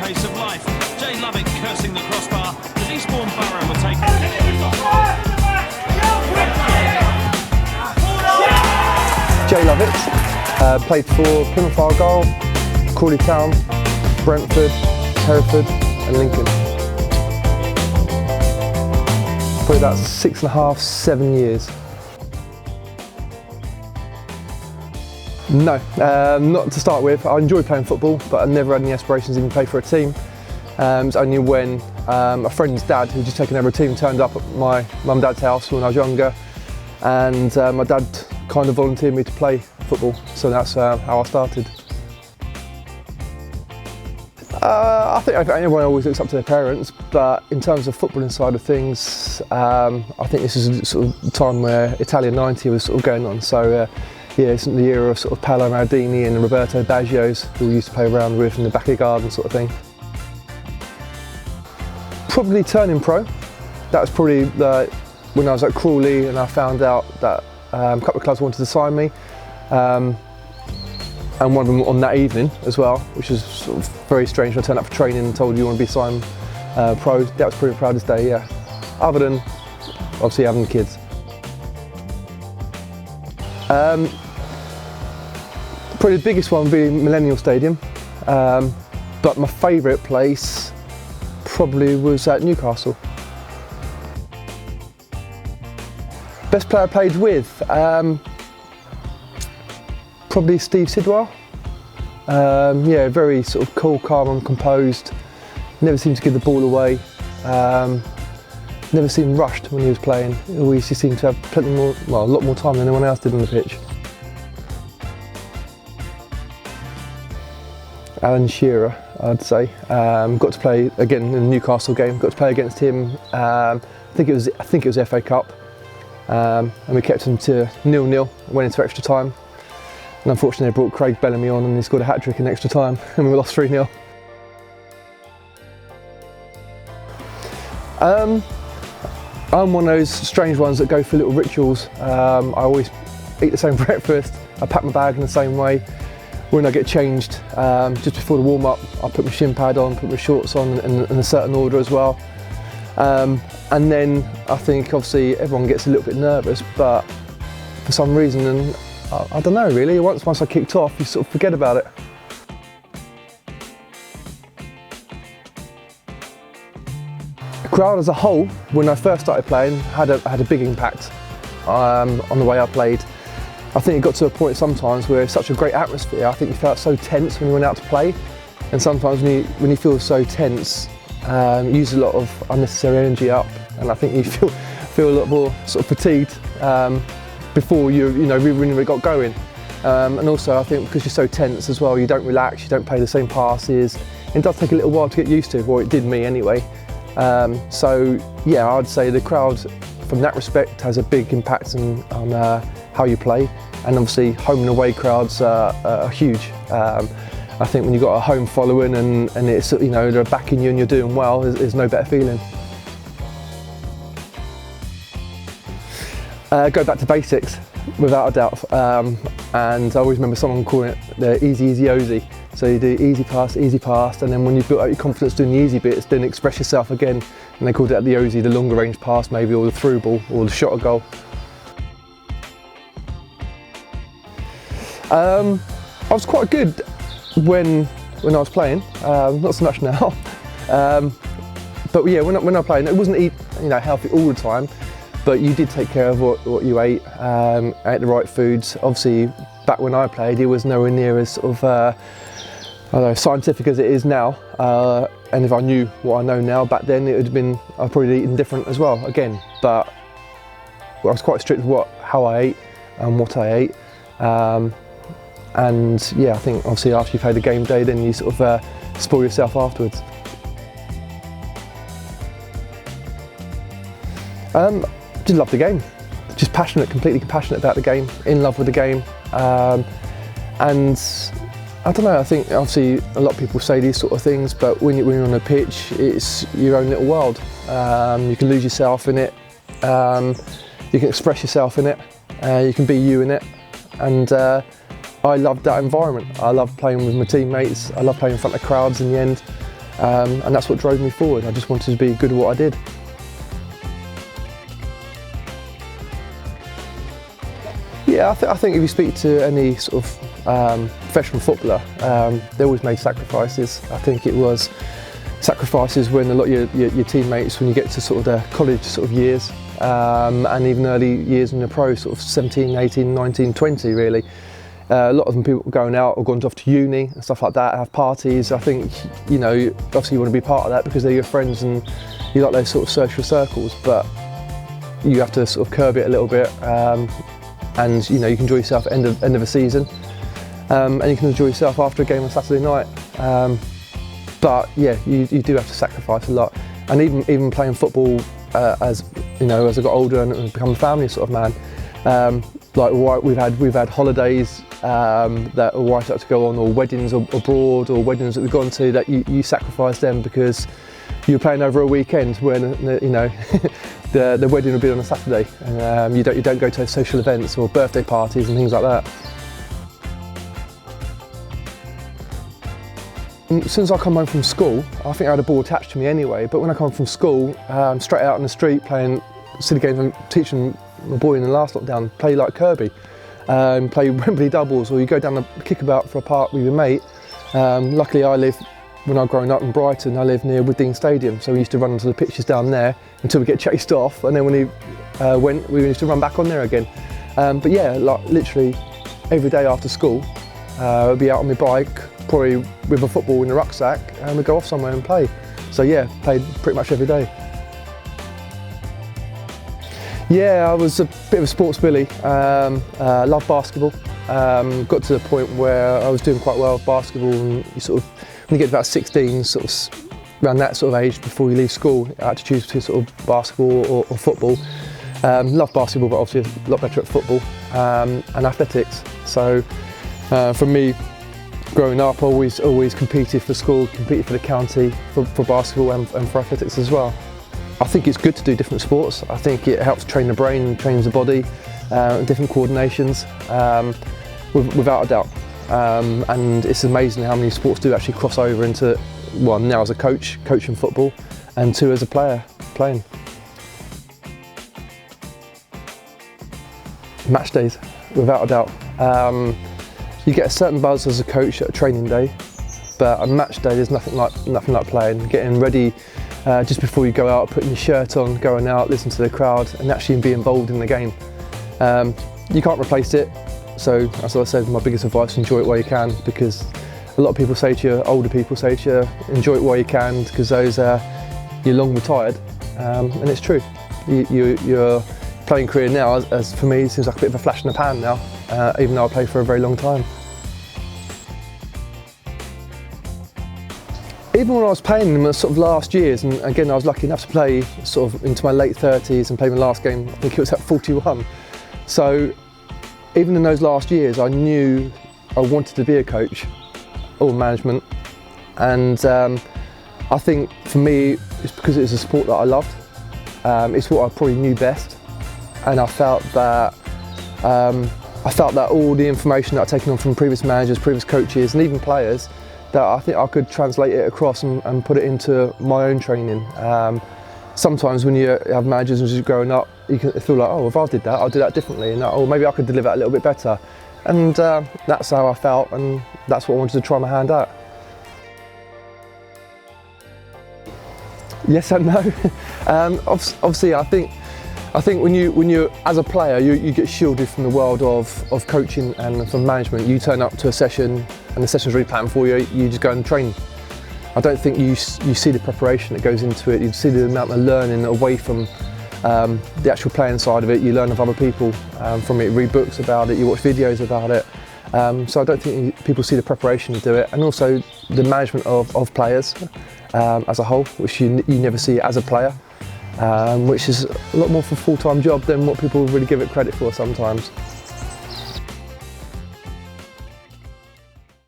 pace of life. Jay Lovett cursing the crossbar as Eastbourne Borough were taken. Jay Lovett, played for Plymouth Argyle, Crawley Town, Brentford, Hereford and Lincoln. Probably about 6.5, 7 years. No, not to start with. I enjoy playing football, but I never had any aspirations to even play for a team. It was only when a friend's dad, who'd just taken over a team, turned up at my mum and dad's house when I was younger, and my dad kind of volunteered me to play football, so that's how I started. I think everyone always looks up to their parents, but in terms of footballing side of things, I think this is sort of the time where Italia 90 was sort of going on. So yeah, it's the era of sort of Paolo Maldini and Roberto Baggio's, who we used to play around with in the back of the garden sort of thing. Probably turning pro. That was probably when I was at Crawley and I found out that a couple of clubs wanted to sign me. And one of them on that evening as well, which was sort of very strange. I turned up for training and told you want to be signed pro. That was pretty proudest day, yeah. Other than obviously having kids. Probably the biggest one would be Millennium Stadium, but my favourite place probably was at Newcastle. Best player I played with? Probably Steve Sidwell. Yeah, very sort of cool, calm and composed. Never seemed to give the ball away. Never seemed rushed when he was playing. He always seemed to have plenty more, well, a lot more time than anyone else did on the pitch. Alan Shearer, I'd say. Got to play again in the Newcastle game. Got to play against him. I think it was FA Cup, and we kept him to 0-0. Went into extra time. And unfortunately, I brought Craig Bellamy on and he scored a hat-trick in extra time and we lost 3-0. I'm one of those strange ones that go for little rituals. I always eat the same breakfast, I pack my bag in the same way. When I get changed, just before the warm-up, I put my shin pad on, put my shorts on in a certain order as well. And then I think obviously everyone gets a little bit nervous, but for some reason, and I don't know really, once I kicked off, you sort of forget about it. The crowd as a whole, when I first started playing, had a big impact on the way I played. I think it got to a point sometimes where it's such a great atmosphere. I think you felt so tense when you went out to play, and sometimes when you feel so tense, you use a lot of unnecessary energy up, and I think you feel a lot more sort of fatigued before you really got going. And also I think because you're so tense as well, you don't relax, you don't play the same passes. It does take a little while to get used to, or it did me anyway. So yeah, I'd say the crowd from that respect has a big impact on how you play, and obviously home and away crowds are huge. I think when you've got a home following and it's, they're backing you and you're doing well, there's no better feeling. Go back to basics, without a doubt. And I always remember someone calling it the easy Ozzy. So you do easy pass, and then when you've built up your confidence doing the easy bits, then express yourself again. And they called it the Ozzy, the longer range pass maybe, or the through ball, or the shot at goal. I was quite good when I was playing, not so much now. But yeah, when I played, it wasn't healthy all the time, but you did take care of what you ate, ate the right foods. Obviously, back when I played, it was nowhere near as sort of I don't know, scientific as it is now. And if I knew what I know now, back then it would have been, I'd probably eaten different as well again. But I was quite strict with how I ate and what I ate. And yeah, I think obviously after you've had the game day, then you sort of spoil yourself afterwards. Just love the game. Just passionate, completely passionate about the game, in love with the game. And I don't know, I think obviously a lot of people say these sort of things, but when you're on a pitch, it's your own little world. You can lose yourself in it, you can express yourself in it, you can be you in it. And I love that environment. I love playing with my teammates, I love playing in front of crowds in the end. and that's what drove me forward. I just wanted to be good at what I did. Yeah, I think if you speak to any sort of professional footballer, they always made sacrifices. I think it was sacrifices when a lot of your teammates, when you get to sort of their college sort of years, and even early years in the pro, sort of 17, 18, 19, 20 really. A lot of them people going out or going off to uni and stuff like that, have parties. I think, you know, obviously you want to be part of that because they're your friends and you like those sort of social circles, but you have to sort of curb it a little bit. And you know, you can enjoy yourself at end of a season, and you can enjoy yourself after a game on Saturday night. But yeah, you do have to sacrifice a lot. And even playing football, as you know, as I got older and become a family sort of man, like we've had holidays that are wife had to go on, or weddings abroad, or weddings that we've gone to that you sacrifice them because you're playing over a weekend when, you know, the wedding will be on a Saturday, and you don't go to social events or birthday parties and things like that. As soon as I come home from school, I think I had a ball attached to me anyway, but when I come from school, straight out on the street playing silly games. I'm teaching my boy in the last lockdown, play like Kirby, play Wembley doubles, or you go down the kickabout for a park with your mate. Luckily when I was growing up in Brighton, I lived near Wooddean Stadium, so we used to run onto the pitches down there until we get chased off, and then when he went, we used to run back on there again. But yeah, like literally every day after school, I'd be out on my bike, probably with a football in the rucksack, and we'd go off somewhere and play. So yeah, played pretty much every day. Yeah, I was a bit of a sports billy. Loved basketball. Got to the point where I was doing quite well with basketball, and you sort of, when you get to about 16, sort of around that sort of age before you leave school, I had to choose between sort of basketball or football. Loved basketball, but obviously a lot better at football, and athletics. So for me, growing up, I always competed for school, competed for the county, for basketball and for athletics as well. I think it's good to do different sports. I think it helps train the brain, trains the body, different coordinations, without a doubt. And it's amazing how many sports do actually cross over into, well, now as a coach, coaching football, and two as a player, playing. Match days, without a doubt. You get a certain buzz as a coach at a training day, but a match day, there's nothing like playing, getting ready just before you go out, putting your shirt on, going out, listen to the crowd, and actually be involved in the game. You can't replace it. So, as I said, my biggest advice, enjoy it while you can, because a lot of people say to you, older people say to you, enjoy it while you can, because those you're long retired, and it's true. Your playing career now, as for me, seems like a bit of a flash in the pan now, even though I played for a very long time. Even when I was playing in the sort of last years, and again I was lucky enough to play sort of into my late 30s and play my last game, I think it was at 41. So even in those last years, I knew I wanted to be a coach or management, and I think for me it's because it was a sport that I loved. It's what I probably knew best, and I felt that all the information that I'd taken on from previous managers, previous coaches, and even players, that I think I could translate it across and put it into my own training. Sometimes when you have managers as you're growing up, you can feel like, oh, if I did that, I'll do that differently, and or maybe I could deliver that a little bit better. And that's how I felt, and that's what I wanted to try my hand at. Yes and no. Obviously, I think when you as a player, you get shielded from the world of coaching and from management. You turn up to a session, and the session's really planned for you. You just go and train. I don't think you see the preparation that goes into it. You see the amount of learning away from the actual playing side of it. You learn of other people from it. You read books about it. You watch videos about it. So I don't think people see the preparation to do it, and also the management of players as a whole, which you never see as a player, which is a lot more of a full-time job than what people really give it credit for sometimes.